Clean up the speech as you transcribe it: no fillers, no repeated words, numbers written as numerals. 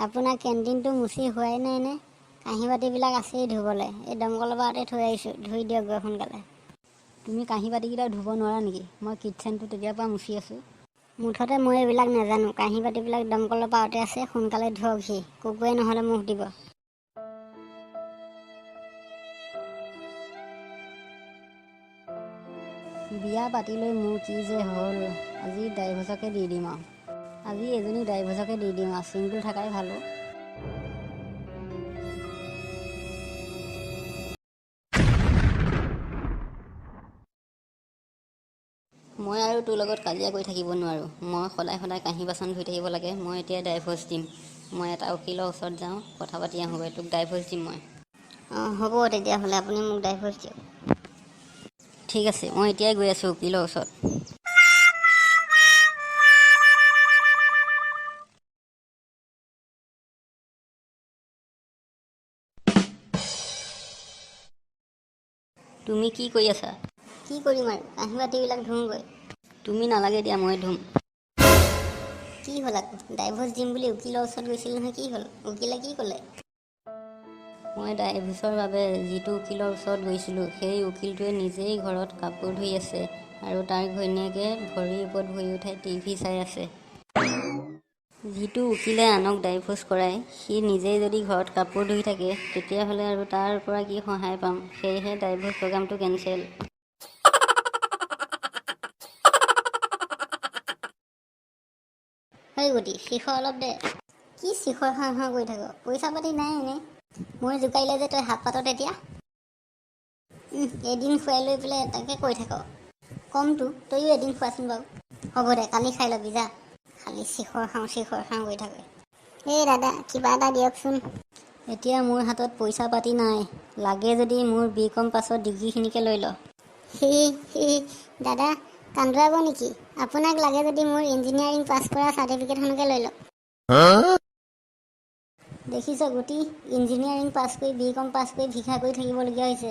আপোনাৰ কেণ্টিনটো মুচি হোৱাই নাই নে? কাঁহী বাতিবিলাক আছেই ধুবলৈ। এই দমকলৰ পাৰতে থৈ আহিছোঁ, ধুই দিয়ক গৈ সোনকালে। তুমি কাঁহী বাতিকেইটা ধুব নোৱাৰা নেকি? মই কিটচেনটো তেতিয়াৰ পৰা মুচি আছোঁ। মুঠতে মই এইবিলাক নাজানো। কাঁহী বাতিবিলাক দমকলৰ পাৰতে আছে, সোনকালে ধুৱকহি। কুকুৰে নহ'লে মুখ দিব। বিয়া পাতি লৈ মোৰ কি যে হ'ল। আজি ড্ৰাইভৰ্চকে দি দিম আৰু। আজি এজনী ড্ৰাইভৰ্চকে দি দিম আৰু, চিংগুল থকাই ভাল। মই আৰু তোৰ লগত কাজিয়া কৰি থাকিব নোৱাৰোঁ। মই সদায় সদায় কাঁহী বাচন ধুই থাকিব লাগে। মই এতিয়া ডাইভৰ্চ দিম। মই এটা উকিলৰ ওচৰত যাওঁ, কথা পাতি আহোঁগৈ। তোক ডাইভৰ্চ দিম মই। অঁ হ'ব তেতিয়াহ'লে, আপুনি মোক ডাইভৰ্চ দিয়ক। ঠিক আছে, মই এতিয়াই গৈ আছোঁ উকিলৰ ওচৰত। তুমি কি কৰি আছা? কি কৰিম আৰু, কাঁহী বাতিবিলাক ধুওঁগৈ। তুমি নালাগে দিয়া, মই ধুম। কি হ'ল আকৌ? ডাইভৰ্চ দিম বুলি উকিলৰ ওচৰত গৈছিল নহয়, কি হ'ল? উকিলে কি ক'লে? মই ডাইভৰ্চৰ বাবে যিটো উকিলৰ ওচৰত গৈছিলোঁ, সেই উকিলটোৱে নিজেই ঘৰত কাপোৰ ধুই আছে আৰু তাৰ ঘৈণীয়েকে ভৰিৰ ওপৰত ভৰি উঠাই টিভি চাই আছে। যিটো উকিলে আনক ডাইভৰ্চ কৰায়, সি নিজেই যদি ঘৰত কাপোৰ ধুই থাকে, তেতিয়াহ'লে আৰু তাৰ পৰা কি সহায় পাম? সেয়েহে ডাইভৰ্চ প্ৰগ্ৰামটো কেঞ্চেল। হৈ গতি শিখৰ অলপ দে। কি শিখৰ হাঁ কৰি থাক? পইচা পাতি নাই এনেই। মই জোকাৰিলে যে তই হাত পাতত এতিয়া। এদিন খুৱাই লৈ পেলাই তাকে কৈ থাক। কমটো তয়ো এদিন খোৱাচোন বাৰু। হ'ব দে, কালি খাই ল'বি যা। খালি শিখৰ খাওঁ কৰি থাকে। এই দাদা, কিবা এটা দিয়কচোন। এতিয়া মোৰ হাতত পইচা পাতি নাই। লাগে যদি মোৰ BCom পাছৰ ডিগ্ৰীখিনিকে লৈ ল। দাদা কান্দুৱাব নেকি? আপোনাক লাগে যদি মোৰ ইঞ্জিনিয়াৰিং পাছ কৰা চাৰ্টিফিকেটখনকে লৈ লওক। দেখিছ গুটি, ইঞ্জিনিয়াৰিং পাছ কৰি BCom পাছ কৰি ভিক্ষা কৰি থাকিবলগীয়া হৈছে।